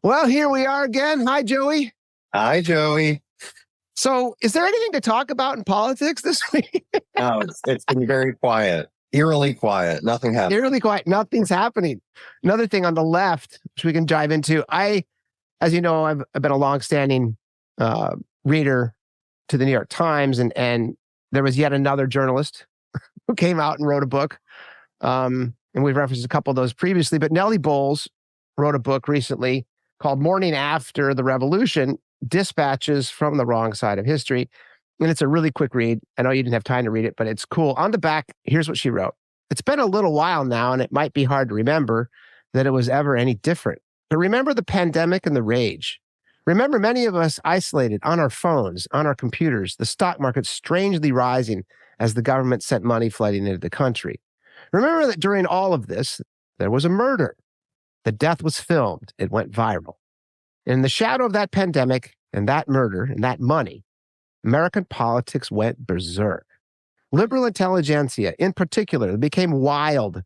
Well, here we are again. Hi, Joey. Hi, Joey. So, is there anything to talk about in politics this week? No, it's been very quiet, eerily quiet. Nothing happened. Eerily quiet. Nothing's happening. Another thing on the left, which we can dive into. As you know, I've been a longstanding reader to the New York Times, and there was yet another journalist who came out and wrote a book. And we've referenced a couple of those previously, but Nellie Bowles wrote a book recently called Morning After the Revolution, Dispatches from the Wrong Side of History. And it's a really quick read. I know you didn't have time to read it, but it's cool. On the back, here's what she wrote. It's been a little while now, and it might be hard to remember that it was ever any different. But remember the pandemic and the rage. Remember many of us isolated on our phones, on our computers, the stock market strangely rising as the government sent money flooding into the country. Remember that during all of this, there was a murder. The death was filmed. It went viral. In the shadow of that pandemic and that murder and that money, American politics went berserk. Liberal intelligentsia, in particular, became wild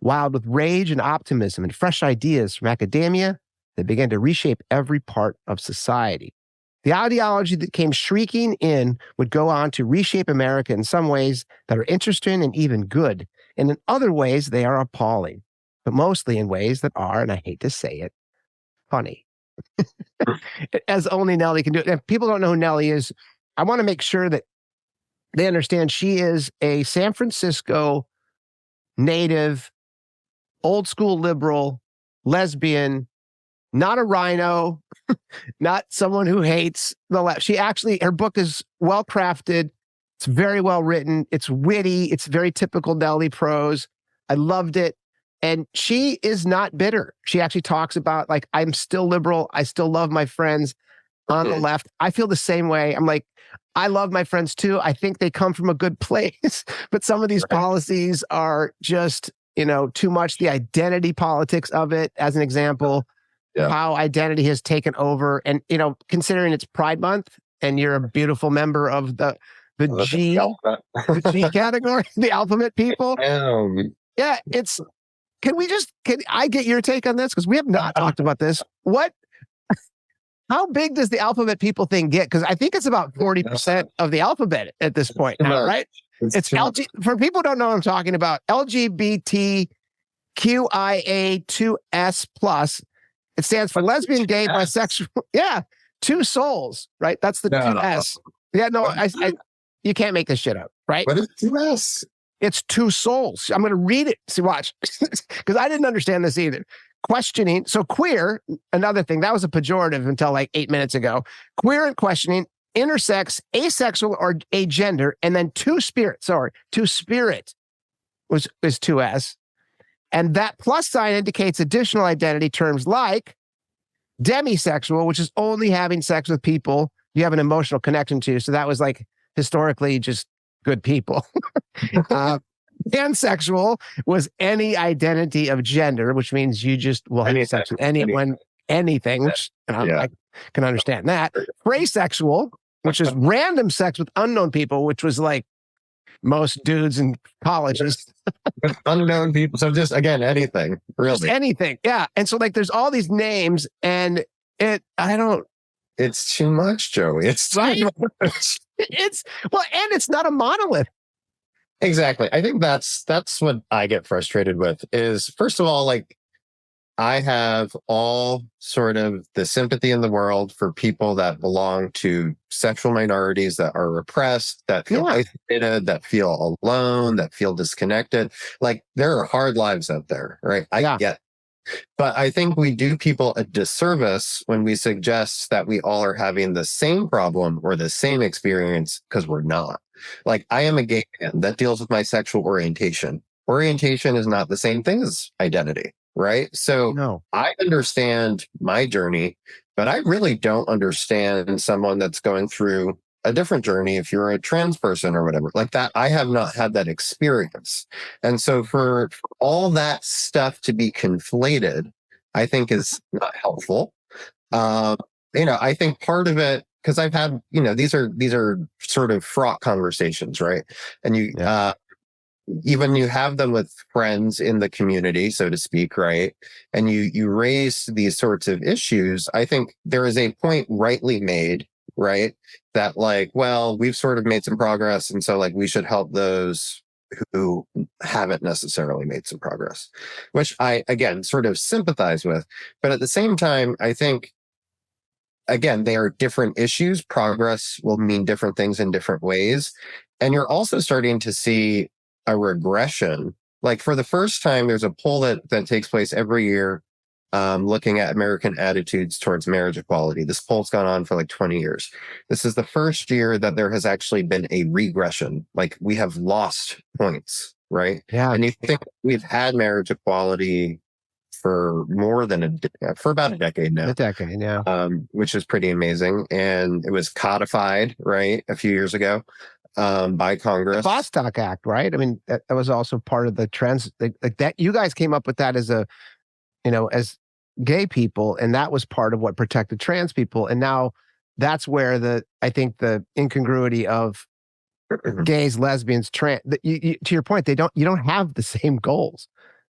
with rage and optimism and fresh ideas from academia that began to reshape every part of society. The ideology that came shrieking in would go on to reshape America in some ways that are interesting and even good, and in other ways they are appalling, but mostly in ways that are, and I hate to say it, funny. As only Nellie can do it. If people don't know who Nellie is, I want to make sure that they understand she is a San Francisco native, old school liberal, lesbian, not a rhino, not someone who hates the left. Her book is well crafted. It's very well written. It's witty. It's very typical Nellie prose. I loved it. And she is not bitter. She actually talks about, like, I'm still liberal. I still love my friends on the left. I feel the same way. I'm like, I love my friends too. I think they come from a good place, but some of these policies are just, too much. The identity politics of it, as an example, how identity has taken over. And, considering it's Pride Month and you're a beautiful member of the G, the G category, the alphabet people. Yeah, can I get your take on this? Because we have not talked about this. How big does the alphabet people thing get? Because I think it's about 40% of the alphabet at this point now, right? It's for people who don't know what I'm talking about, LGBTQIA2S+. It stands for lesbian, gay, bisexual. Yeah, two souls, right? That's the 2S. Yeah, no, you can't make this shit up, right? What is 2S? It's two souls. I'm going to read it. See, watch. Because I didn't understand this either. Questioning. So queer, another thing, that was a pejorative until like 8 minutes ago. Queer and questioning, intersex, asexual or agender, and then two-spirit is 2S. And that plus sign indicates additional identity terms like demisexual, which is only having sex with people you have an emotional connection to. So that was like historically just good people. Pansexual was any identity of gender, which means you just will have sex with anything, which I can understand that. Asexual, which is random sex with unknown people, which was like most dudes in colleges. Unknown people. So just, again, anything, really. Just anything, yeah. And so like there's all these names and it's too much, Joey. It's too much. It's not a monolith. Exactly. I think that's what I get frustrated with is, first of all, like, I have all sort of the sympathy in the world for people that belong to sexual minorities that are repressed, that feel isolated, that feel alone, that feel disconnected. Like, there are hard lives out there, right? I get it. But I think we do people a disservice when we suggest that we all are having the same problem or the same experience, because we're not. Like, I am a gay man that deals with my sexual orientation. Orientation is not the same thing as identity, right? So I understand my journey, but I really don't understand someone that's going through a different journey. If you're a trans person or whatever like that, I have not had that experience. And so for all that stuff to be conflated, I think is not helpful. I think part of it, because I've had, these are sort of fraught conversations, right? And even you have them with friends in the community, so to speak, right? And you raise these sorts of issues, I think there is a point rightly made, right? That like, well, we've sort of made some progress, and so like we should help those who haven't necessarily made some progress, which I again sort of sympathize with. But at the same time, I think again, they are different issues. Progress will mean different things in different ways. And you're also starting to see a regression. Like for the first time, there's a poll that takes place every year looking at American attitudes towards marriage equality. This poll's gone on for like 20 years. This is the first year that there has actually been a regression. Like we have lost points, right? Yeah. And you think we've had marriage equality for for about a decade now. A decade, yeah. Which is pretty amazing. And it was codified, right, a few years ago by Congress. The Bostock Act, right? I mean, that was also part of the trans, like that. You guys came up with that as as gay people, and that was part of what protected trans people. And now that's where I think the incongruity of gays, lesbians, trans. To your point, you don't have the same goals.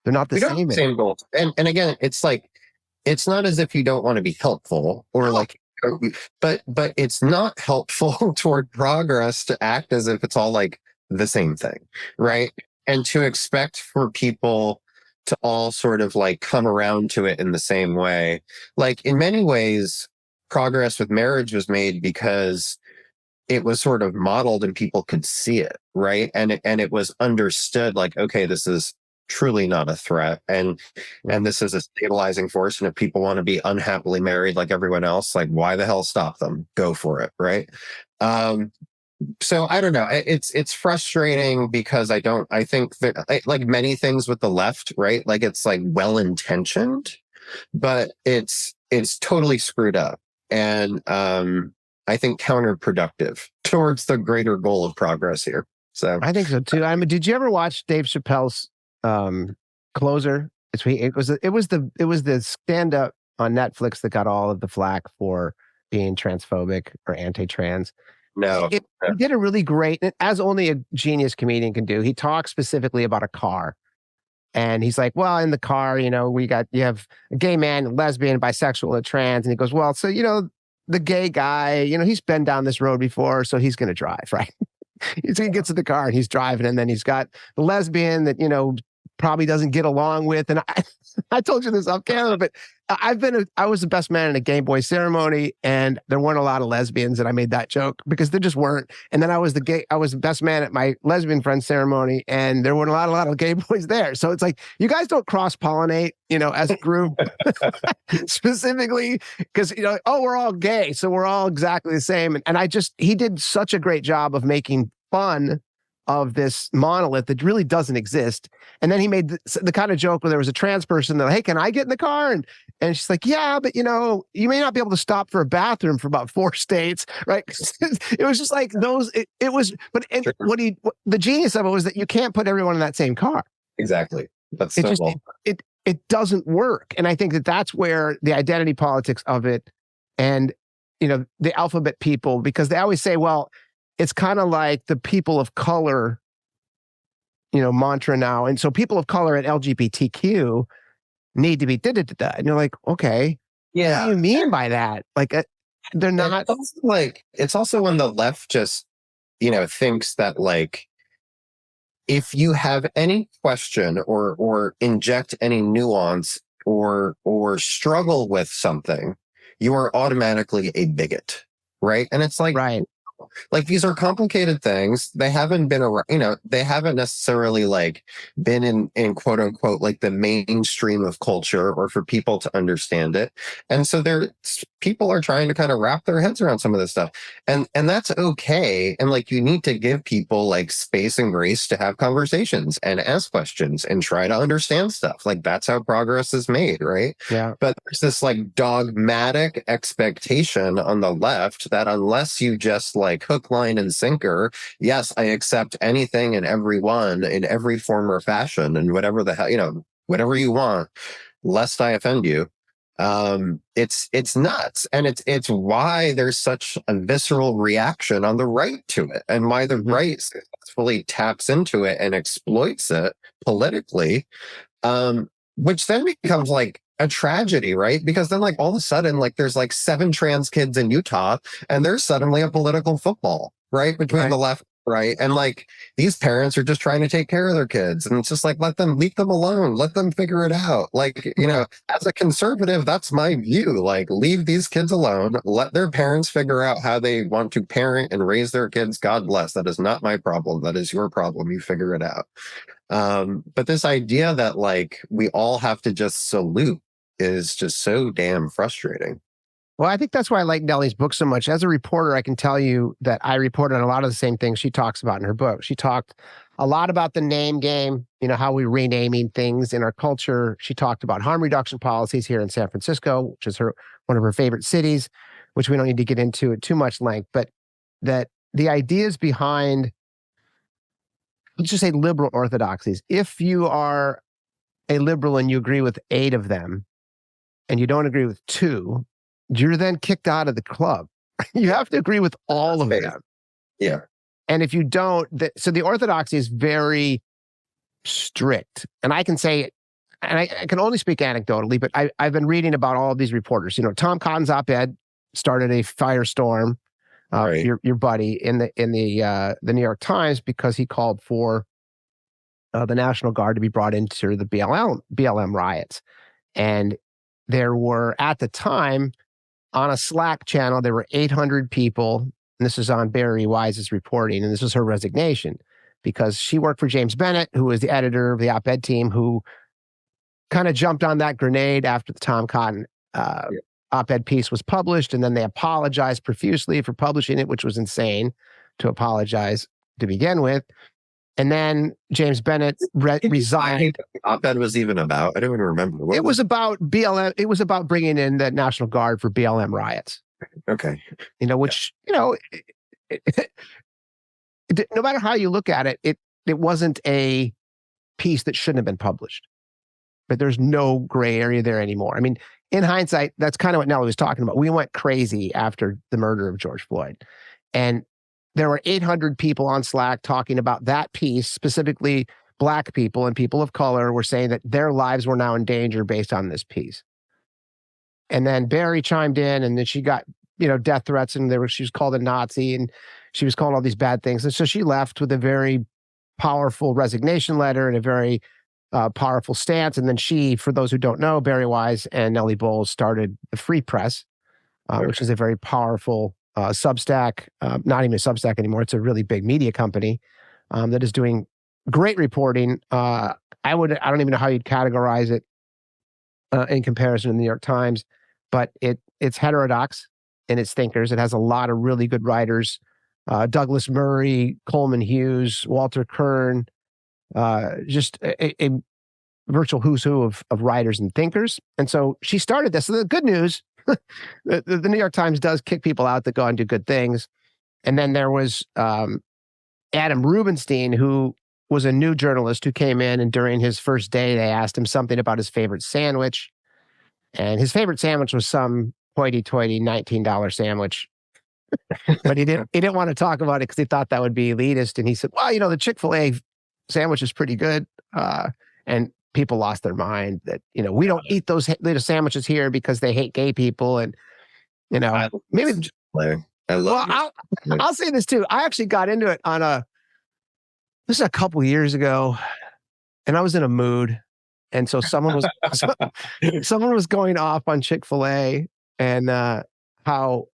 They're not the same goals. And again, it's like, it's not as if you don't want to be helpful or like, but it's not helpful toward progress to act as if it's all like the same thing, right? And to expect for people to all sort of like come around to it in the same way. Like in many ways, progress with marriage was made because it was sort of modeled and people could see it, right? And it was understood like, okay, this is truly not a threat, and this is a stabilizing force, and if people want to be unhappily married like everyone else, like why the hell stop them? Go for it, right? So I don't know, it's frustrating because I think that like many things with the left, right, like it's like well intentioned, but it's totally screwed up, and I think counterproductive towards the greater goal of progress here. So I think so too. I mean, did you ever watch Dave Chappelle's Closer? It was the stand up on Netflix that got all of the flack for being transphobic or anti-trans. No, he did a really great, as only a genius comedian can do. He talks specifically about a car, and he's like, "Well, in the car, you have a gay man, a lesbian, bisexual, and a trans," and he goes, "Well, so the gay guy, he's been down this road before, so he's going to drive, right?" So he gets in the car and he's driving, and then he's got the lesbian that probably doesn't get along with. And I told you this off camera, but I was the best man in a gay boy ceremony, and there weren't a lot of lesbians, and I made that joke because there just weren't. And then I was the best man at my lesbian friend ceremony, and there weren't a lot of gay boys there. So it's like, you guys don't cross pollinate, as a group specifically because, we're all gay, so we're all exactly the same. And he did such a great job of making fun of this monolith that really doesn't exist. And then he made the kind of joke where there was a trans person that, "Hey, can I get in the car?" And she's like, "Yeah, but you may not be able to stop for a bathroom for about 4 states," right? It was just like those. The genius of it was that you can't put everyone in that same car. Exactly. That's it doesn't work. And I think that's where the identity politics of it, and the alphabet people, because they always say, well, it's kind of like the people of color, mantra now. And so people of color and LGBTQ need to be da-da-da-da. And you're like, okay, yeah. What do you mean by that? Like, they're not. It's also when the left just, thinks that like, if you have any question or inject any nuance or struggle with something, you are automatically a bigot, right? And it's like, right. Like these are complicated things. They haven't been around, they haven't necessarily like been in quote unquote, like the mainstream of culture or for people to understand it. And so people are trying to kind of wrap their heads around some of this stuff. And that's okay. And like, you need to give people like space and grace to have conversations and ask questions and try to understand stuff. Like that's how progress is made. Right. Yeah. But there's this like dogmatic expectation on the left that unless you just like hook, line, and sinker, yes, I accept anything and everyone in every form or fashion and whatever the hell, whatever you want, lest I offend you. It's nuts, and it's why there's such a visceral reaction on the right to it, and why the right successfully taps into it and exploits it politically, which then becomes like a tragedy, right? Because then, like, all of a sudden, like, there's like 7 trans kids in Utah, and there's suddenly a political football, right, between the left, right, and like these parents are just trying to take care of their kids, and it's just like, leave them alone, let them figure it out. Like, as a conservative, that's my view. Like, leave these kids alone, let their parents figure out how they want to parent and raise their kids. God bless. That is not my problem. That is your problem. You figure it out. But this idea that like we all have to just salute is just so damn frustrating. Well, I think that's why I like Nellie's book so much. As a reporter, I can tell you that I reported on a lot of the same things she talks about in her book. She talked a lot about the name game, how we're renaming things in our culture. She talked about harm reduction policies here in San Francisco, which is one of her favorite cities, which we don't need to get into at too much length, but that the ideas behind, let's just say, liberal orthodoxies. If you are a liberal and you agree with 8 of them and you don't agree with 2, you're then kicked out of the club. You have to agree with all of them. Yeah. And if you don't, so the orthodoxy is very strict. And I can say, and I can only speak anecdotally, but I've been reading about all of these reporters. Tom Cotton's op-ed started a firestorm, Right. your buddy, in the New York Times, because he called for the National Guard to be brought into the BLM riots. And there were, at the time, on a Slack channel, there were 800 people, and this is on Barry Wise's reporting, and this was her resignation, because she worked for James Bennett, who was the editor of the op-ed team, who kind of jumped on that grenade after the Tom Cotton op-ed piece was published, and then they apologized profusely for publishing it, which was insane to apologize to begin with. And then James Bennett resigned. Op-ed was even about, I don't even remember. It was about BLM. It was about bringing in the National Guard for BLM riots. Okay. Which, no matter how you look at it, it wasn't a piece that shouldn't have been published. But there's no gray area there anymore. I mean, in hindsight, that's kind of what Nellie was talking about. We went crazy after the murder of George Floyd. And there were 800 people on Slack talking about that piece, specifically Black people and people of color were saying that their lives were now in danger based on this piece. And then Barry chimed in, and then she got, death threats, and she was called a Nazi, and she was called all these bad things. And so she left with a very powerful resignation letter and a very powerful stance. And then she, for those who don't know, Barry Wise and Nellie Bowles started the Free Press, which is a very powerful Substack, not even a Substack anymore. It's a really big media company that is doing great reporting. I don't even know how you'd categorize it in comparison to the New York Times, but it's heterodox in its thinkers. It has a lot of really good writers, Douglas Murray, Coleman Hughes, Walter Kern, just a virtual who's who of writers and thinkers. And so she started this. So the good news, the New York Times does kick people out that go and do good things. And then there was Adam Rubenstein, who was a new journalist who came in, and during his first day, they asked him something about his favorite sandwich. And his favorite sandwich was some hoity-toity $19 sandwich. But he didn't want to talk about it because he thought that would be elitist. And he said, well, the Chick-fil-A sandwich is pretty good. And people lost their mind that, we don't eat those little sandwiches here because they hate gay people. And, maybe. I'll say this too. I actually got into it this is a couple years ago, and I was in a mood. And so someone was going off on Chick-fil-A and how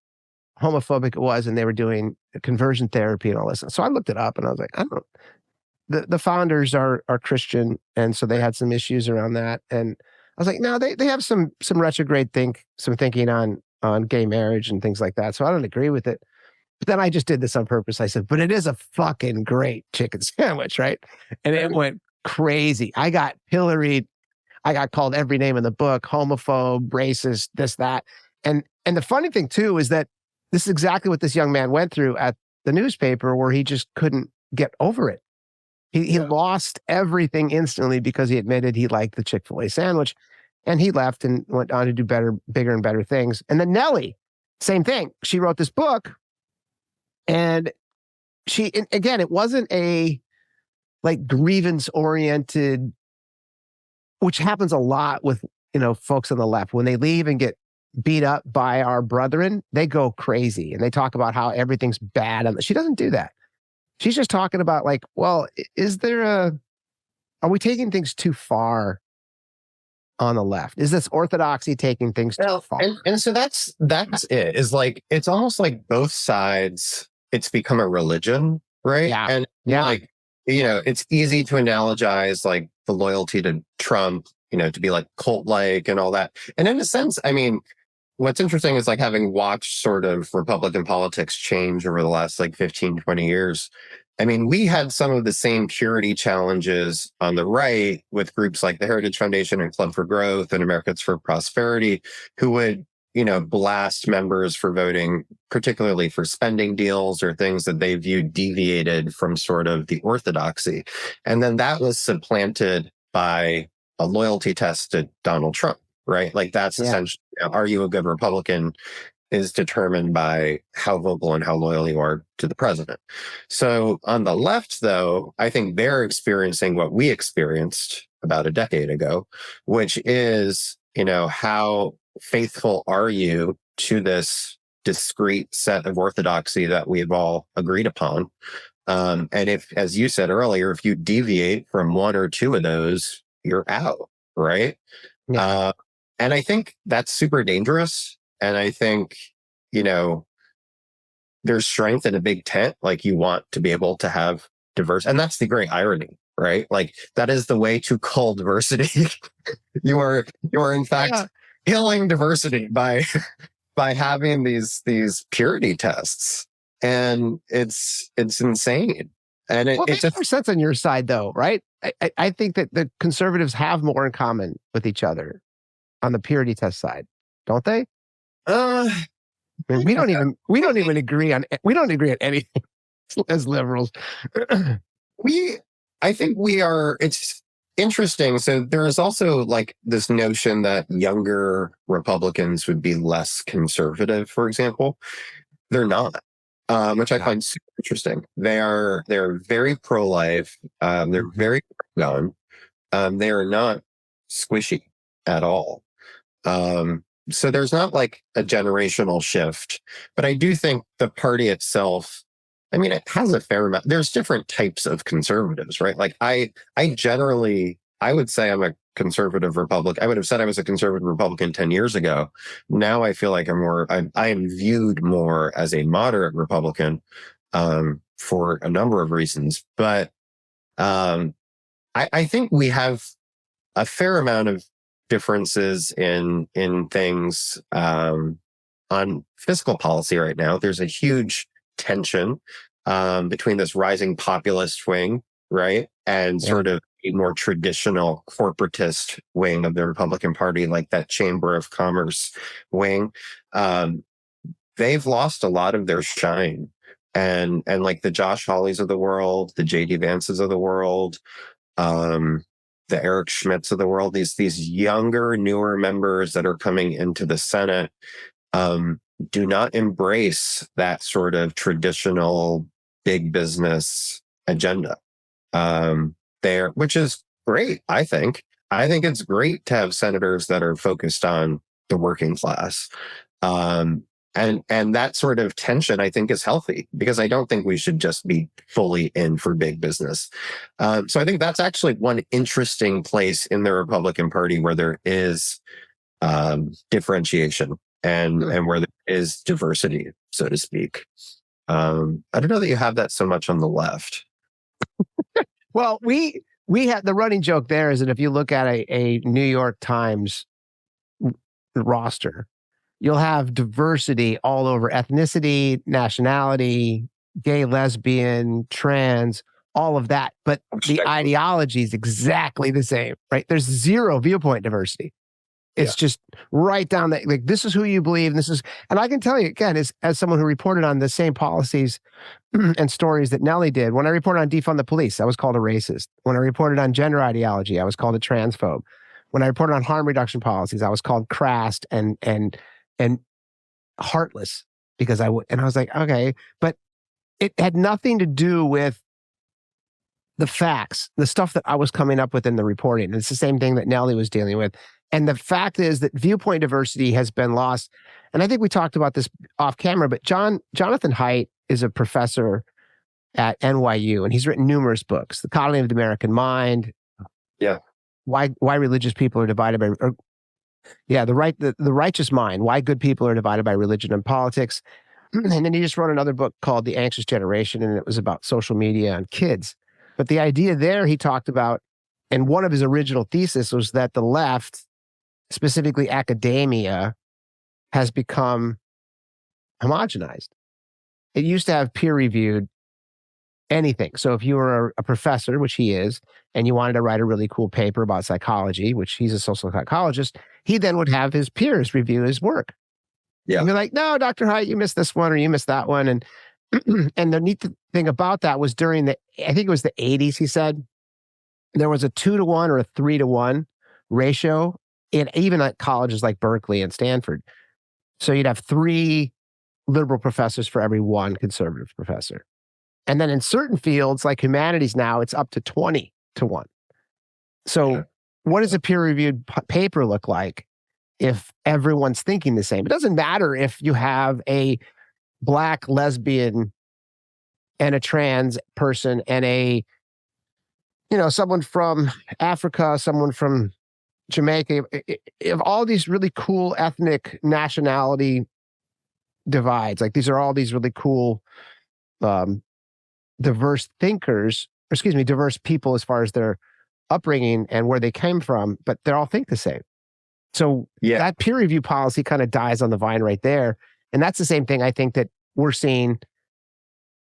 homophobic it was, and they were doing conversion therapy and all this. So I looked it up, and I was like, I don't know. The founders are Christian, and so they had some issues around that. And I was like, no, they have some retrograde thinking on gay marriage and things like that. So I don't agree with it. But then I just did this on purpose. I said, but it is a fucking great chicken sandwich, right? And it went crazy. I got pilloried. I got called every name in the book, homophobe, racist, this, that. And the funny thing too is that this is exactly what this young man went through at the newspaper, where he just couldn't get over it. He lost everything instantly because he admitted he liked the Chick-fil-A sandwich. And he left and went on to do bigger and better things. And then Nellie, same thing. She wrote this book, and again, it wasn't a like grievance oriented, which happens a lot with, folks on the left. When they leave and get beat up by our brethren, they go crazy and they talk about how everything's bad. She doesn't do that. She's just talking about like, well, are we taking things too far on the left? Is this orthodoxy taking things too far? And so that's it. Is like, it's almost like both sides, it's become a religion, right? Yeah. And like, it's easy to analogize like the loyalty to Trump, to be like cult-like and all that. And in a sense, I mean, what's interesting is like having watched sort of Republican politics change over the last like 15, 20 years. I mean, we had some of the same purity challenges on the right with groups like the Heritage Foundation and Club for Growth and Americans for Prosperity, who would, blast members for voting, particularly for spending deals or things that they viewed deviated from sort of the orthodoxy. And then that was supplanted by a loyalty test to Donald Trump, right? Like that's essentially, are you a good Republican is determined by how vocal and how loyal you are to the president. So on the left, though, I think they're experiencing what we experienced about a decade ago, which is, how faithful are you to this discrete set of orthodoxy that we've all agreed upon? And if, as you said earlier, if you deviate from one or two of those, you're out, right? Yeah. And I think that's super dangerous. And I think, there's strength in a big tent. Like you want to be able to have diverse, and that's the great irony, right? Like that is the way to cull diversity. you are in fact killing diversity by having these purity tests. And it's insane. And it makes more sense on your side though, right? I think that the conservatives have more in common with each other on the purity test side, don't they? I mean, we don't even agree on anything as liberals. I think we are. It's interesting. So there is also like this notion that younger Republicans would be less conservative, for example. They're not, which I find super interesting. They're very pro-life. They're very pro-gun. They are not squishy at all. So there's not like a generational shift, but I do think the party itself, I mean, it has a fair amount. There's different types of conservatives, right? Like I would say I'm a conservative Republican. I would have said I was a conservative Republican 10 years ago. Now I feel like I am viewed more as a moderate Republican, for a number of reasons. But, I think we have a fair amount of differences in things, on fiscal policy right now. There's a huge tension between this rising populist wing, right, and sort of a more traditional corporatist wing of the Republican Party, like that Chamber of Commerce wing. They've lost a lot of their shine, and like the Josh Hawleys of the world, the J.D. Vances of the world, the Eric Schmidts of the world, these younger, newer members that are coming into the Senate, do not embrace that sort of traditional big business agenda. Which is great, I think. I think it's great to have senators that are focused on the working class. And that sort of tension, I think, is healthy, because I don't think we should just be fully in for big business. So I think that's actually one interesting place in the Republican Party where there is differentiation and where there is diversity, so to speak. I don't know that you have that so much on the left. Well, we had the running joke there is that if you look at a New York Times roster, you'll have diversity all over: ethnicity, nationality, gay, lesbian, trans, all of that. But the ideology is exactly the same, right? There's zero viewpoint diversity. It's just right down that, like, this is who you believe. And I can tell you again, as someone who reported on the same policies and stories that Nellie did, when I reported on defund the police, I was called a racist. When I reported on gender ideology, I was called a transphobe. when I reported on harm reduction policies, I was called crass and heartless because I was like, okay, but it had nothing to do with the facts, the stuff that I was coming up with in the reporting. It's the same thing that Nellie was dealing with. And the fact is that viewpoint diversity has been lost. And I think we talked about this off camera, but Jonathan Haidt is a professor at NYU, and he's written numerous books. The Coddling of the American Mind. Yeah. Why religious people are divided by, the Righteous Mind. Why good people are divided by religion and politics. And then he just wrote another book called The Anxious Generation, and it was about social media and kids. But the idea there he talked about, and one of his original thesis was that the left, specifically academia, has become homogenized. It used to have peer-reviewed anything. So if you were a professor, which he is, and you wanted to write a really cool paper about psychology, which he's a social psychologist, he then would have his peers review his work. Yeah. And be like, no, Dr. Haidt, you missed this one or you missed that one. And and the neat thing about that was during I think it was the 80s, he said, there was a 2-to-1 or a 3-to-1 ratio, even at colleges like Berkeley and Stanford. So you'd have 3 liberal professors for every 1 conservative professor. And then in certain fields like humanities now, it's up to 20-to-1. So what does a peer-reviewed paper look like if everyone's thinking the same? It doesn't matter if you have a Black lesbian and a trans person and someone from Africa, someone from Jamaica, if all these really cool ethnic nationality divides, like these are all these really cool diverse thinkers, diverse people as far as their upbringing and where they came from, but they all think the same. So that peer review policy kind of dies on the vine right there. And that's the same thing I think that we're seeing.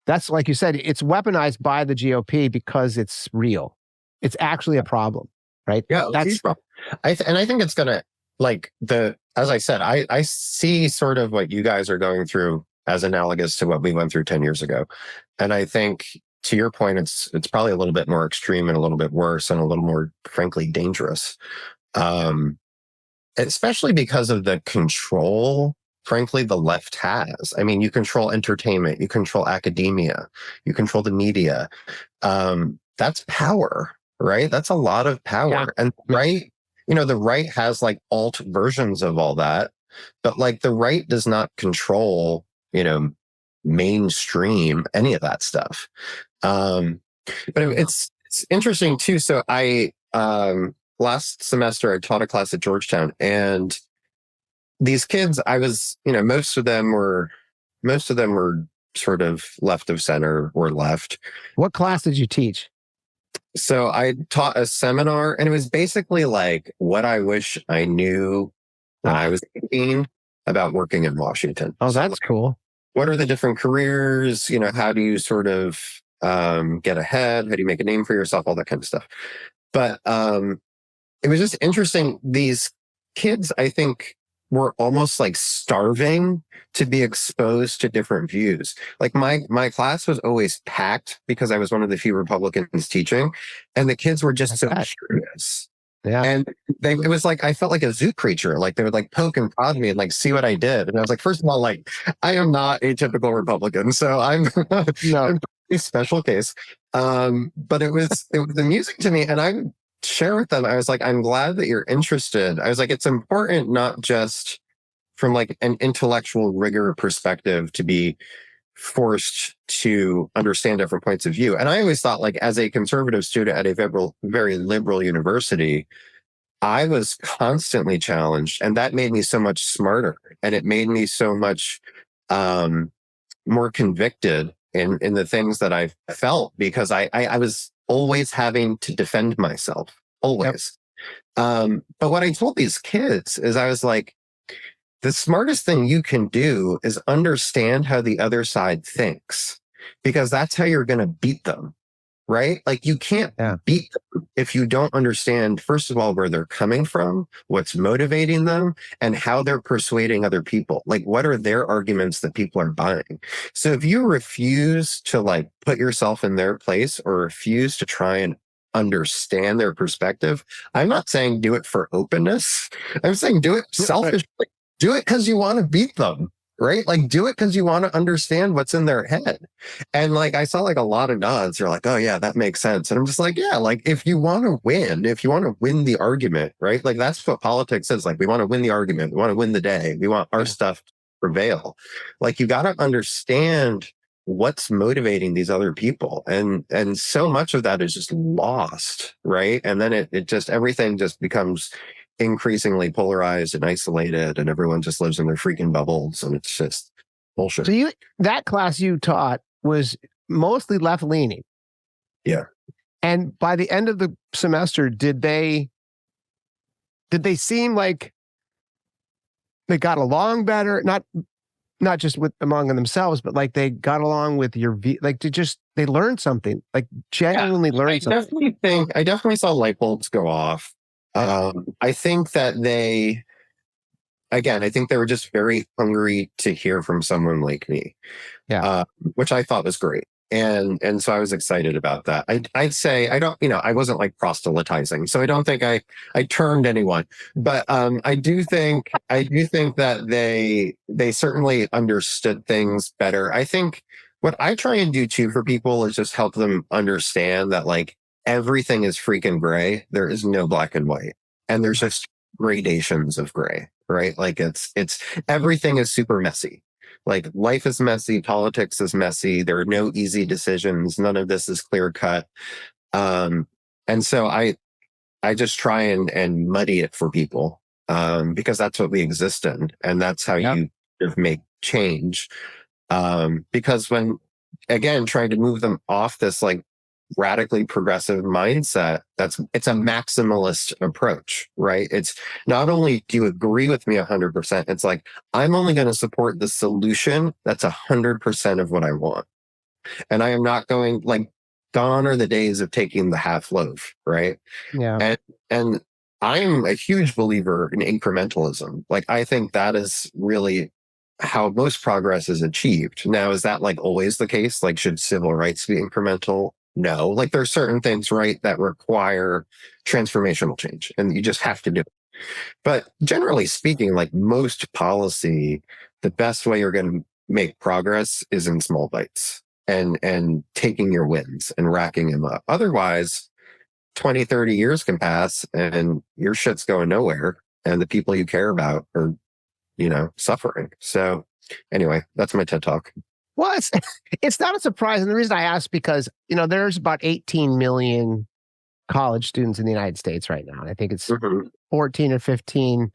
That's, like you said, it's weaponized by the GOP because it's real. It's actually a problem, right? Yeah, that's problem. I think it's going to, as I said, I see sort of what you guys are going through as analogous to what we went through 10 years ago. And I think, to your point, it's probably a little bit more extreme and a little bit worse and a little more, frankly, dangerous. Especially because of the control, frankly, the left has. I mean, you control entertainment, you control academia, you control the media. That's power, right? That's a lot of power. Yeah. And the right has like alt versions of all that, but like the right does not control, mainstream, any of that stuff. But it's interesting too. So last semester, I taught a class at Georgetown, and these kids, I was, most of them were sort of left of center or left. What class did you teach? So I taught a seminar, and it was basically like what I wish I knew when I was 18 about working in Washington. Oh, that's cool. What are the different careers? How do you sort of get ahead? How do you make a name for yourself? All that kind of stuff. But it was just interesting. These kids, I think, were almost like starving to be exposed to different views. Like my class was always packed because I was one of the few Republicans teaching, and the kids were just so curious. Yeah. And it was like, I felt like a zoo creature. Like they would like poke and prod me and like see what I did. And I was like, first of all, like, I am not a typical Republican. So I'm a special case. But it was amusing to me. And I share with them, I was like, I'm glad that you're interested. I was like, it's important not just from like an intellectual rigor perspective to be forced to understand different points of view. And I always thought, like, as a conservative student at a very liberal university, I was constantly challenged, and that made me so much smarter, and it made me so much more convicted in the things that I felt, because I was always having to defend myself, always. Yep. But what I told these kids is, I was like, the smartest thing you can do is understand how the other side thinks, because that's how you're going to beat them, right? Like, you can't beat them if you don't understand, first of all, where they're coming from, what's motivating them, and how they're persuading other people. Like, what are their arguments that people are buying? So if you refuse to like put yourself in their place, or refuse to try and understand their perspective. I'm not saying do it for openness. I'm saying do it selfishly. Do it because you want to beat them, right? Like do it because you want to understand what's in their head. And like I saw like a lot of nods. They're like, oh yeah, that makes sense. And I'm just like, yeah, like if you want to win the argument, right? Like that's what politics is. Like we want to win the argument. We want to win the day. We want our stuff to prevail. Like you got to understand what's motivating these other people. And so much of that is just lost, right? And then it just, everything just becomes increasingly polarized and isolated, and everyone just lives in their freaking bubbles, and it's just bullshit. So that class you taught was mostly left leaning. Yeah. And by the end of the semester, did they seem like they got along better? Not just among themselves, but like they got along with your like they learned something, like genuinely learned something. I definitely saw light bulbs go off. I think that I think they were just very hungry to hear from someone like me. Yeah. Which I thought was great. And so I was excited about that. I'd say I wasn't like proselytizing, so I don't think I turned anyone, but I do think that they certainly understood things better. I think what I try and do too for people is just help them understand that like everything is freaking gray. There is no black and white, and there's just gradations of gray, right? Like it's everything is super messy. Like life is messy, politics is messy. There are no easy decisions. None of this is clear cut. And so I just try and muddy it for people, because that's what we exist in, and that's how you sort of make change. Because when, again, trying to move them off this like radically progressive mindset, it's a maximalist approach, right? It's not only do you agree with me 100%, it's like I'm only going to support the solution that's 100% of what I want, and I am not going, like, gone are the days of taking the half loaf, right? Yeah. And I'm a huge believer in incrementalism. Like I think that is really how most progress is achieved. Now, is that like always the case? Like, should civil rights be incremental? No. Like there are certain things, right, that require transformational change, and you just have to do it. But generally speaking, like most policy, the best way you're going to make progress is in small bites and taking your wins and racking them up. Otherwise, 20, 30 years can pass and your shit's going nowhere, and the people you care about are, suffering. So anyway, that's my TED Talk. Well, it's not a surprise. And the reason I ask, because, there's about 18 million college students in the United States right now. And I think it's 14 or 15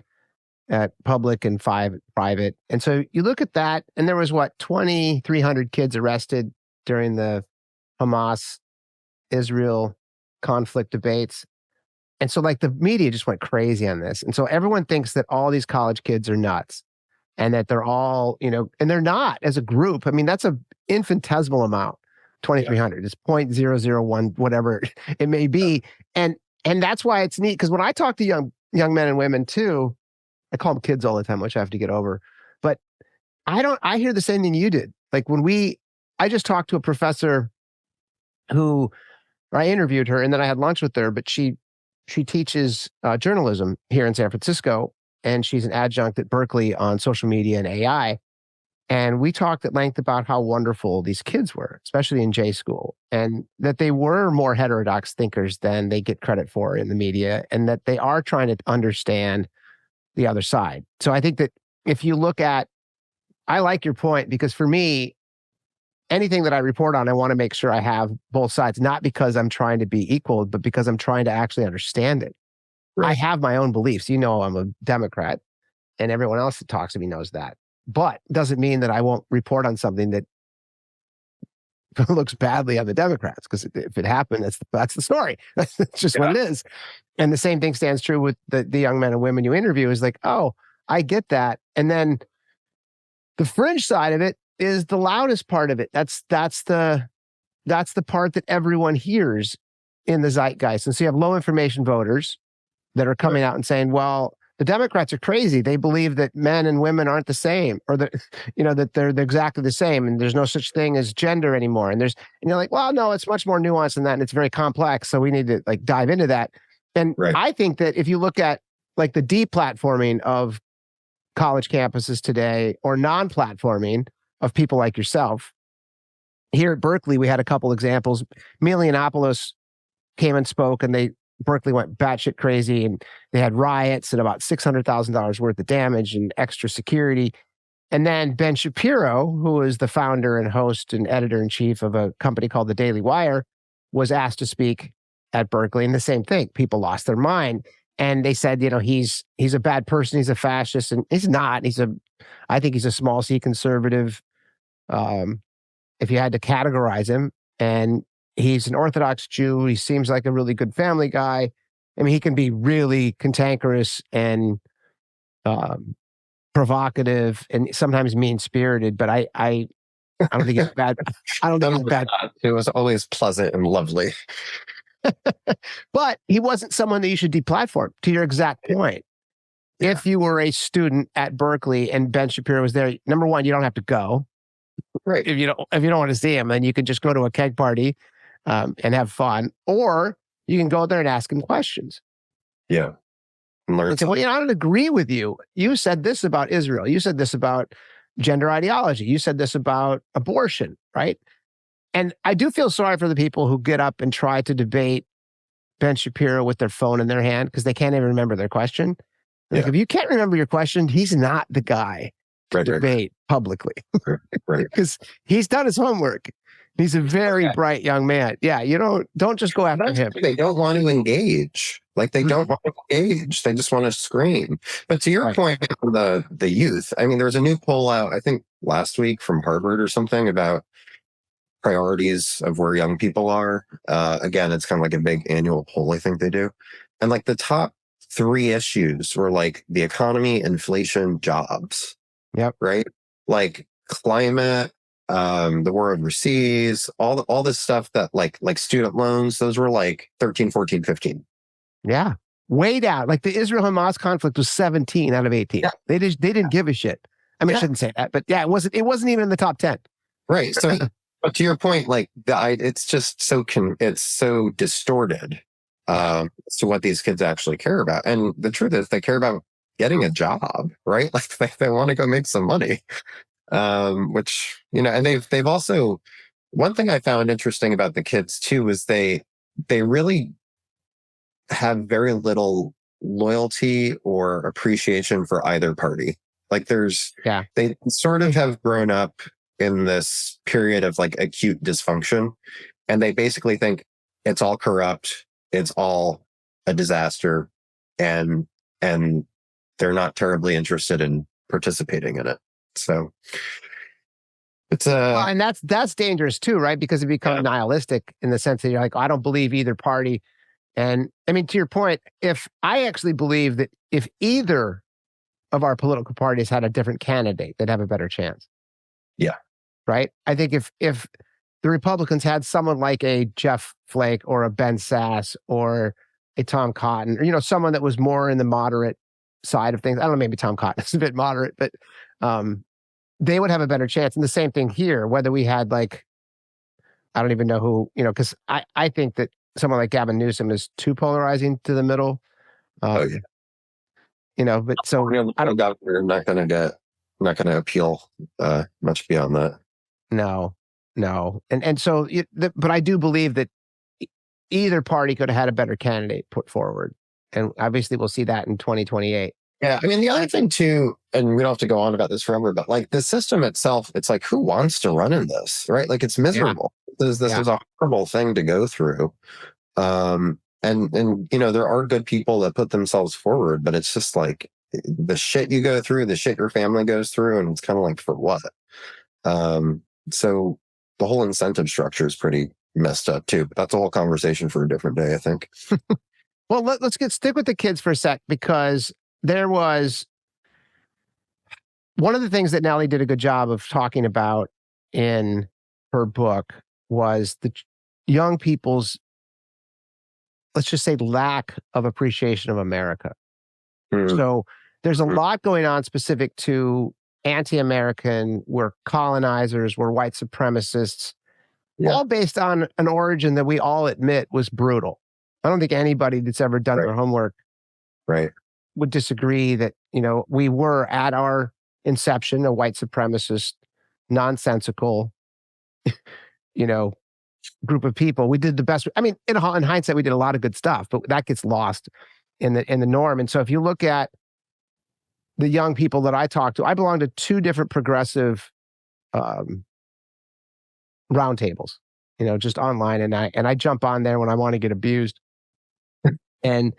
at public and 5 private. And so you look at that, and there was 2,300 kids arrested during the Hamas-Israel conflict debates. And so like the media just went crazy on this. And so everyone thinks that all these college kids are nuts, and that they're all, and they're not as a group. I mean, that's an infinitesimal amount, 2,300. It's 0.001, whatever it may be. And that's why it's neat, because when I talk to young men and women too, I call them kids all the time, which I have to get over. But I hear the same thing you did. Like I just talked to a professor who, I interviewed her and then I had lunch with her, but she teaches journalism here in San Francisco, and she's an adjunct at Berkeley on social media and AI. And we talked at length about how wonderful these kids were, especially in J school, and that they were more heterodox thinkers than they get credit for in the media, and that they are trying to understand the other side. So I think that if you look at, I like your point, because for me, anything that I report on, I want to make sure I have both sides, not because I'm trying to be equal, but because I'm trying to actually understand it. Right. I have my own beliefs. I'm a Democrat, and everyone else that talks to me knows that. But doesn't mean that I won't report on something that looks badly on the Democrats, because if it happened, that's the story. That's just what it is. And the same thing stands true with the young men and women you interview. Is like, oh, I get that. And then the fringe side of it is the loudest part of it. That's the part that everyone hears in the zeitgeist. And so you have low information voters that are coming out and saying, well, the Democrats are crazy. They believe that men and women aren't the same, or that that they're exactly the same, and there's no such thing as gender anymore. And you're like, well, no, it's much more nuanced than that, and it's very complex. So we need to like dive into that. And Right. I think that if you look at like the deplatforming of college campuses today, or non-platforming of people like yourself, here at Berkeley, we had a couple examples. Amelia Yiannopoulos came and spoke, and Berkeley went batshit crazy, and they had riots and about $600,000 worth of damage and extra security. And then Ben Shapiro, who is the founder and host and editor-in-chief of a company called the Daily Wire, was asked to speak at Berkeley, and the same thing. People lost their mind, and they said, he's a bad person, he's a fascist, and he's not. I think he's a small C conservative, if you had to categorize him, and he's an Orthodox Jew. He seems like a really good family guy. I mean, he can be really cantankerous and provocative and sometimes mean-spirited, but I don't think it's bad. I don't think it's bad. It was always pleasant and lovely. But he wasn't someone that you should deplatform, to your exact point. Yeah. If you were a student at Berkeley and Ben Shapiro was there, number one, you don't have to go. Right. If you don't want to see him, then you can just go to a keg party and have fun, or you can go there and ask him questions. Yeah. And learn. And say, well, I don't agree with you. You said this about Israel. You said this about gender ideology. You said this about abortion, right? And I do feel sorry for the people who get up and try to debate Ben Shapiro with their phone in their hand because they can't even remember their question. Like, if you can't remember your question, he's not the guy to debate publicly. Right. Because he's done his homework. He's a very bright young man. Yeah, don't just go after him. They don't want to engage. Like, they don't want to engage. They just want to scream. But to your point, the youth, I mean, there was a new poll out, I think last week from Harvard or something, about priorities of where young people are. Again, it's kind of like a big annual poll I think they do. And like the top 3 issues were like the economy, inflation, jobs. Yep. Right? Like climate, the war overseas, all this stuff that like student loans, those were like 13, 14, 15. Yeah. Way down. Like the Israel-Hamas conflict was 17 out of 18. Yeah. They didn't give a shit. I mean, I shouldn't say that, but yeah, it wasn't even in the top 10. Right. So but to your point, like it's just it's so distorted to what these kids actually care about. And the truth is they care about getting a job, right? Like they want to go make some money. Which, and they've also, one thing I found interesting about the kids too, is they really have very little loyalty or appreciation for either party. Like they sort of have grown up in this period of like acute dysfunction, and they basically think it's all corrupt, it's all a disaster, and they're not terribly interested in participating in it. So it's and that's dangerous too, right? Because it becomes nihilistic in the sense that you're like, I don't believe either party. And I mean, to your point, if I actually believe that if either of our political parties had a different candidate, they'd have a better chance. Yeah. Right. I think if the Republicans had someone like a Jeff Flake or a Ben Sass or a Tom Cotton, or, someone that was more in the moderate side of things. I don't know, maybe Tom Cotton is a bit moderate, but they would have a better chance. And the same thing here, whether we had like, I don't even know who, because I think that someone like Gavin Newsom is too polarizing to the middle. But so I don't doubt we're not going to appeal much beyond that. No. And so, but I do believe that either party could have had a better candidate put forward. And obviously we'll see that in 2028. Yeah. I mean, the other thing too, and we don't have to go on about this forever, but like the system itself, it's like, who wants to run in this, right? Like it's miserable. Yeah. This is a horrible thing to go through. And there are good people that put themselves forward, but it's just like the shit you go through, the shit your family goes through. And it's kind of like, for what? So the whole incentive structure is pretty messed up too, but that's a whole conversation for a different day, I think. Well, let's stick with the kids for a sec, because there was one of the things that Nellie did a good job of talking about in her book was the young people's, let's just say, lack of appreciation of America. So there's a lot going on specific to anti-American, we're colonizers, we're white supremacists, all based on an origin that we all admit was brutal. I don't think anybody that's ever done their homework would disagree that, we were at our inception a white supremacist, nonsensical, group of people. We did the best. I mean, in hindsight, we did a lot of good stuff, but that gets lost in the norm. And so if you look at the young people that I talk to, I belong to two different progressive roundtables, just online, and I jump on there when I want to get abused, and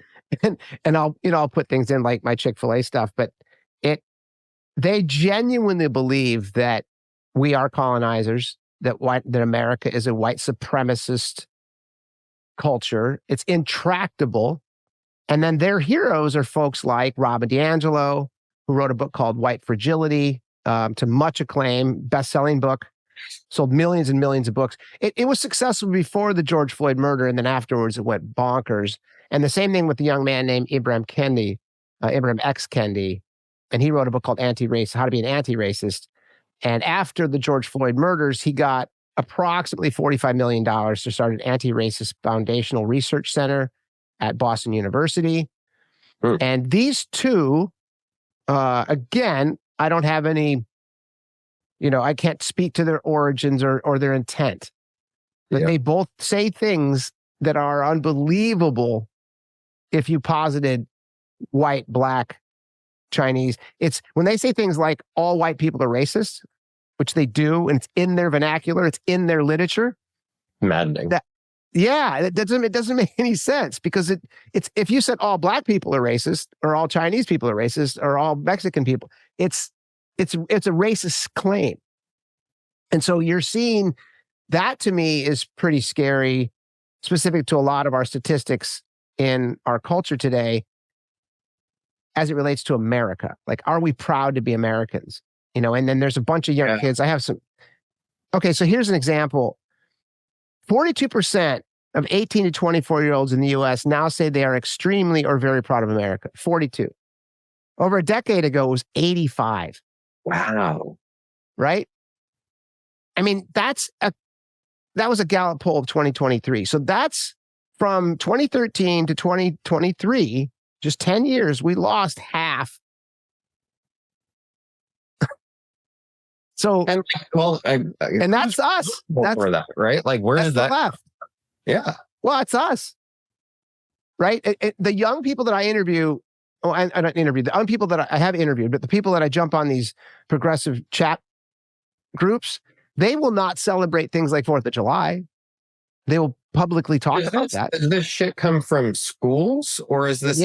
I'll put things in like my Chick-fil-A stuff, but they genuinely believe that we are colonizers, that America is a white supremacist culture. It's intractable. And then their heroes are folks like Robin DiAngelo, who wrote a book called White Fragility, to much acclaim, best-selling book, sold millions and millions of books. It was successful before the George Floyd murder, and then afterwards it went bonkers. And the same thing with the young man named Ibram X. Kendi, and he wrote a book called How to Be an Anti-Racist. And after the George Floyd murders, he got approximately $45 million to start an anti-racist foundational research center at Boston University. And these two, again, I don't have any, I can't speak to their origins or their intent. But they both say things that are unbelievable if you posited white, black, Chinese. It's when they say things like all white people are racist, which they do, and it's in their vernacular, it's in their literature. Maddening. It doesn't make any sense, because it's if you said all black people are racist, or all Chinese people are racist, or all Mexican people, it's a racist claim. And so you're seeing that, to me, is pretty scary, specific to a lot of our statistics in our culture today as it relates to America. Like, are we proud to be Americans? And then there's a bunch of young kids. I have some. Okay, so here's an example. 42% of 18 to 24-year-olds in the U.S. now say they are extremely or very proud of America. 42. Over a decade ago, it was 85. Wow. Right? I mean, that was a Gallup poll of 2023. So that's from 2013 to 2023, just 10 years, we lost half. So, and that's us. That's for that, right? Like, where is that left? Yeah. Well, it's us, right? The young people that I interview, I don't interview, the young people that I have interviewed, but the people that I jump on these progressive chat groups, they will not celebrate things like 4th of July. They will publicly talk about that. Does this shit come from schools, or is this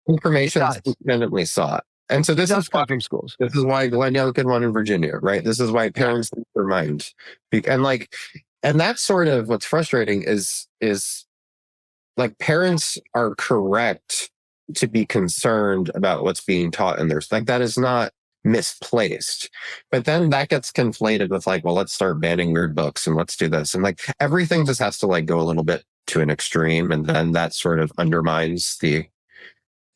information that's independently sought? And so this is from schools. This is why Glenn Youngkin won in Virginia, right? This is why parents lose their mind. And that's sort of what's frustrating is like, parents are correct to be concerned about what's being taught in their, like, that is not misplaced. But then that gets conflated with like, well, let's start banning weird books and let's do this. And like, everything just has to like go a little bit to an extreme. And then that sort of undermines the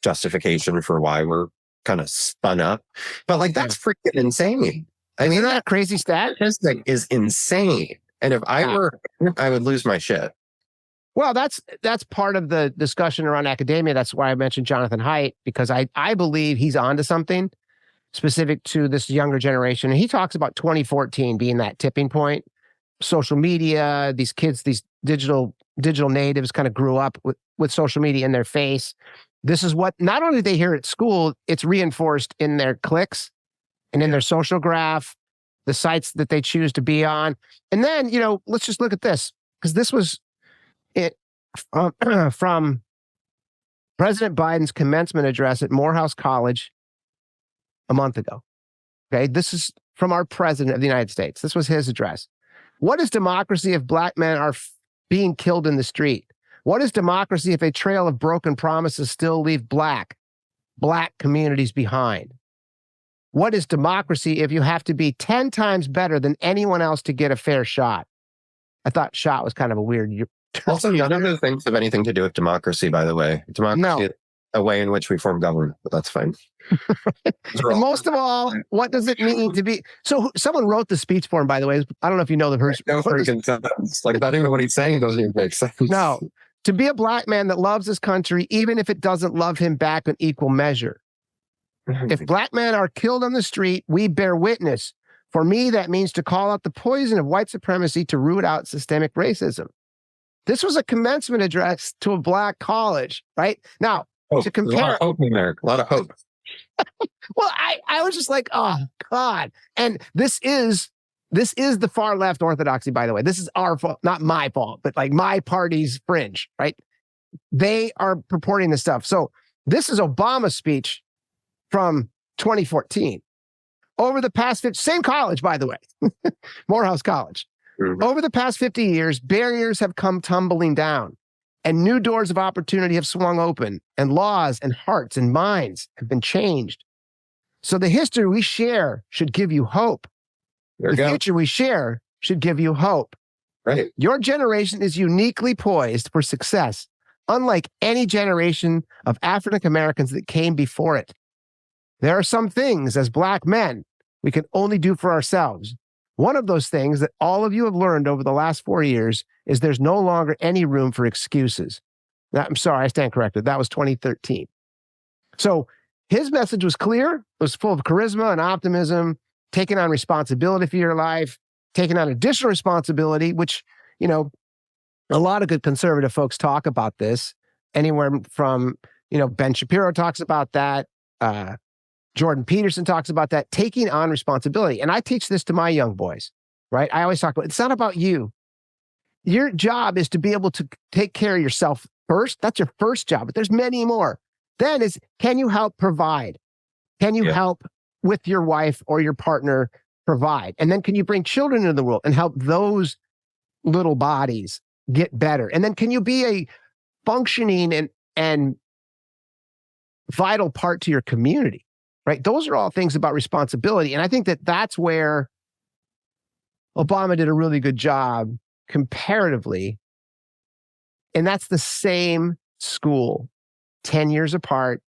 justification for why we're kind of spun up. But like, that's freaking insane. I mean, that crazy stat is insane. And if I were, I would lose my shit. Well, that's part of the discussion around academia. That's why I mentioned Jonathan Haidt, because I believe he's onto something specific to this younger generation. And he talks about 2014 being that tipping point. Social media, these kids, these digital natives kind of grew up with social media in their face. This is what, not only do they hear at school, it's reinforced in their cliques and in their social graph, the sites that they choose to be on. And then, let's just look at this, because this was it from President Biden's commencement address at Morehouse College a month ago. Okay, this is from our president of the United States. This was his address. What is democracy if black men are being killed in the street? What is democracy if a trail of broken promises still leave black communities behind? What is democracy if you have to be 10 times better than anyone else to get a fair shot? I thought shot was kind of a weird term. Also, none of those things have anything to do with democracy, by the way. Democracy a way in which we form government, but that's fine. And most of all, what does it mean to be? So someone wrote the speech for him, by the way. I don't know if you know the person. No freaking sense. Like, not even what he's saying doesn't even make sense. No. To be a black man that loves his country, even if it doesn't love him back in equal measure. If black men are killed on the street, we bear witness. For me, that means to call out the poison of white supremacy to root out systemic racism. This was a commencement address to a black college, right? Now, to compare... A lot of hope in there. A lot of hope. Well, I was just like, oh, God. And this is the far left orthodoxy, by the way. This is our fault, not my fault, but like my party's fringe, right? They are purporting this stuff. So this is Obama's speech from 2014. Over the past same college, by the way, Morehouse College. Mm-hmm. Over the past 50 years, barriers have come tumbling down and new doors of opportunity have swung open and laws and hearts and minds have been changed. So the history we share should give you hope. The future we share should give you hope. Right. Your generation is uniquely poised for success, unlike any generation of African Americans that came before it. There are some things as black men we can only do for ourselves. One of those things that all of you have learned over the last 4 years is there's no longer any room for excuses. I'm sorry, I stand corrected. That was 2013. So his message was clear. It was full of charisma and optimism, taking on responsibility for your life, taking on additional responsibility, which, you know, a lot of good conservative folks talk about this. Anywhere from, you know, Ben Shapiro talks about that. Jordan Peterson talks about that, taking on responsibility. And I teach this to my young boys, right? I always talk about, it's not about you. Your job is to be able to take care of yourself first. That's your first job, but there's many more. Then is, can you help provide? Can you help with your wife or your partner provide? And then can you bring children into the world and help those little bodies get better? And then can you be a functioning and vital part to your community? Right? Those are all things about responsibility. And I think that that's where Obama did a really good job comparatively. And that's the same school, 10 years apart,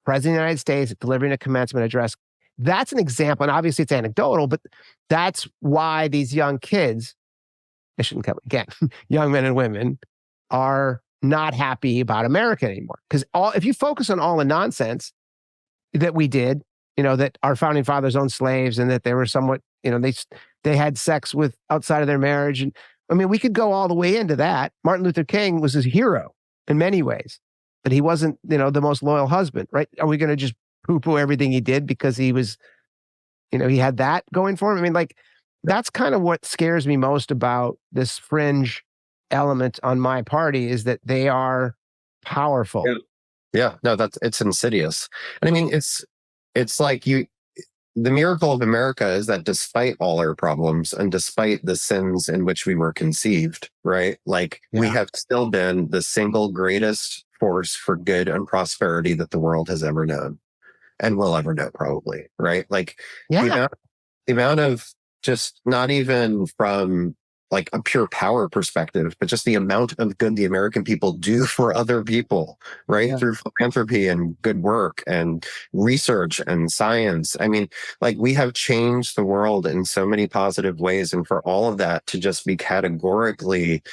President of the United States delivering a commencement address. That's an example. And obviously it's anecdotal, but that's why these young kids, I shouldn't come again, young men and women are not happy about America anymore. Because if you focus on all the nonsense that we did, you know, that our founding fathers owned slaves and that they were somewhat, you know, they had sex with outside of their marriage. And I mean, we could go all the way into that. Martin Luther King was his hero in many ways, but he wasn't, you know, the most loyal husband, right? Are we going to just poo-poo everything he did because he was, you know, he had that going for him? I mean, like, that's kind of what scares me most about this fringe element on my party is that they are powerful. Yeah, no, it's insidious. And I mean, it's like the miracle of America is that despite all our problems and despite the sins in which we were conceived, right? Like we have still been the single greatest force for good and prosperity that the world has ever known and will ever know probably, right? Like the amount of just not even from like a pure power perspective, but just the amount of good the American people do for other people, right? Yeah. Through philanthropy and good work and research and science. I mean, like we have changed the world in so many positive ways. And for all of that to just be categorically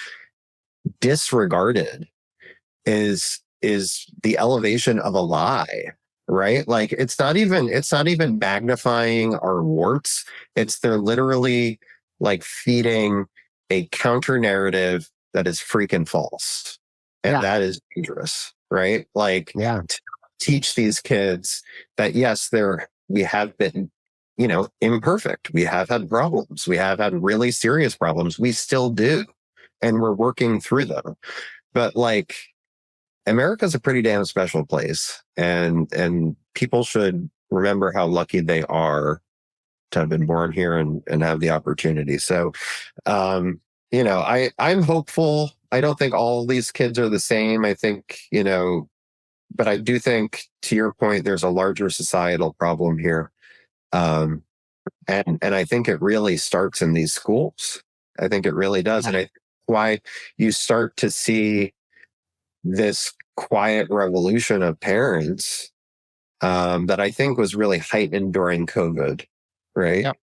disregarded is the elevation of a lie. Right? Like it's not even magnifying our warts. They're literally like feeding a counter narrative that is freaking false. And that is dangerous, right? Like to teach these kids that yes, we have been, you know, imperfect. We have had problems. We have had really serious problems. We still do. And we're working through them. But like America's a pretty damn special place. And people should remember how lucky they are to have been born here and have the opportunity. So, you know, I'm hopeful. I don't think all these kids are the same. I think, you know, but I do think to your point, there's a larger societal problem here. And I think it really starts in these schools. I think it really does. And why you start to see this quiet revolution of parents that I think was really heightened during COVID, right? Yep.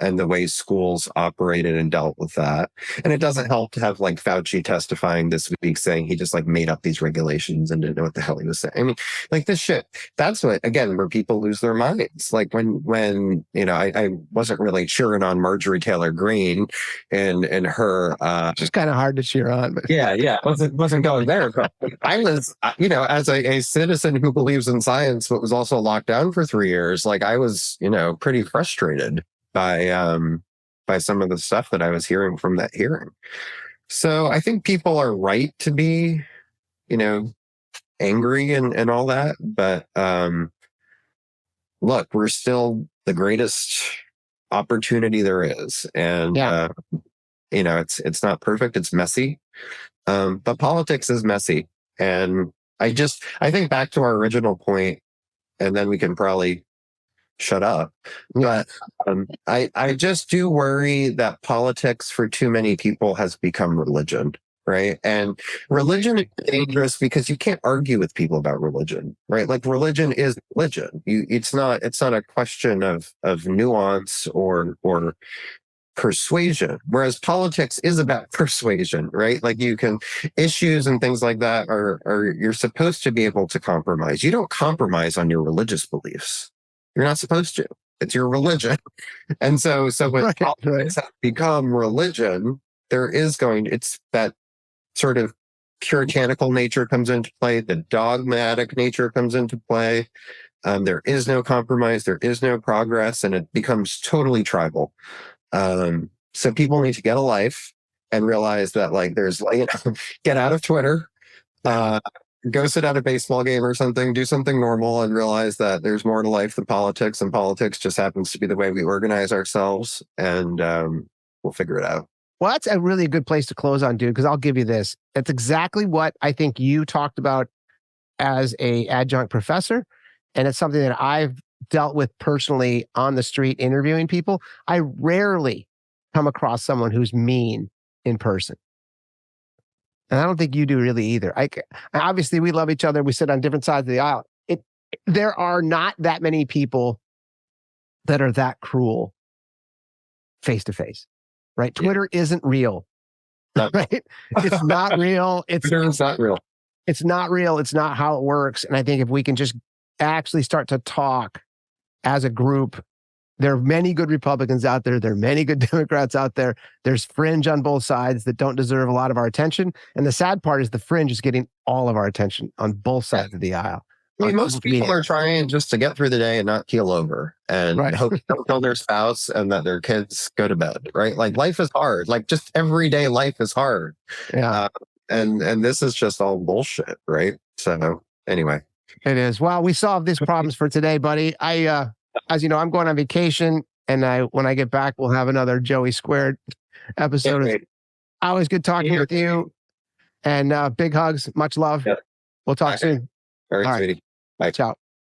And the way schools operated and dealt with that. And it doesn't help to have like Fauci testifying this week saying he just like made up these regulations and didn't know what the hell he was saying. I mean, like this shit, that's what, again, where people lose their minds. Like when you know, I wasn't really cheering on Marjorie Taylor Greene and her, Just kind of hard to cheer on, but yeah, wasn't going there. But I was, you know, as a citizen who believes in science, but was also locked down for 3 years, like I was, you know, pretty frustrated by some of the stuff that I was hearing from that hearing. So I think people are right to be, you know, angry and all that. But look, we're still the greatest opportunity there is. And you know, it's not perfect, it's messy. But politics is messy. And I think back to our original point, and then we can probably shut up. But I just do worry that politics for too many people has become religion, right? And religion is dangerous because you can't argue with people about religion, right? Like religion is religion. It's not a question of nuance or persuasion, whereas politics is about persuasion, right? Like you can issues and things like that are you're supposed to be able to compromise. You don't compromise on your religious beliefs. You're not supposed to. It's your religion. And so when politics have become religion, it's that sort of puritanical nature comes into play. The dogmatic nature comes into play. There is no compromise. There is no progress, and it becomes totally tribal. So people need to get a life and realize that like there's like, you know, get out of Twitter, go sit at a baseball game or something, do something normal and realize that there's more to life than politics, and politics just happens to be the way we organize ourselves, and we'll figure it out. Well, that's a really good place to close on, dude, because I'll give you this. It's exactly what I think you talked about as a adjunct professor. And it's something that I've dealt with personally on the street interviewing people. I rarely come across someone who's mean in person. And I don't think you do really either. Obviously, we love each other. We sit on different sides of the aisle. There are not that many people that are that cruel face to face, right? Twitter isn't real, right? It's not real. It's not real. It's not real. It's not how it works. And I think if we can just actually start to talk as a group, there are many good Republicans out there. There are many good Democrats out there. There's fringe on both sides that don't deserve a lot of our attention. And the sad part is the fringe is getting all of our attention on both sides of the aisle. I mean, most people are trying just to get through the day and not keel over and hope they don't kill their spouse and that their kids go to bed, right? Like life is hard. Like just everyday life is hard. Yeah. And this is just all bullshit, right? So anyway. It is. Well, we solved these problems for today, buddy. As you know, I'm going on vacation, and when I get back, we'll have another Joey Squared episode. Yeah, always good talking with you, and big hugs, much love. Yeah. We'll talk soon. All right, sweetie. Bye. Ciao.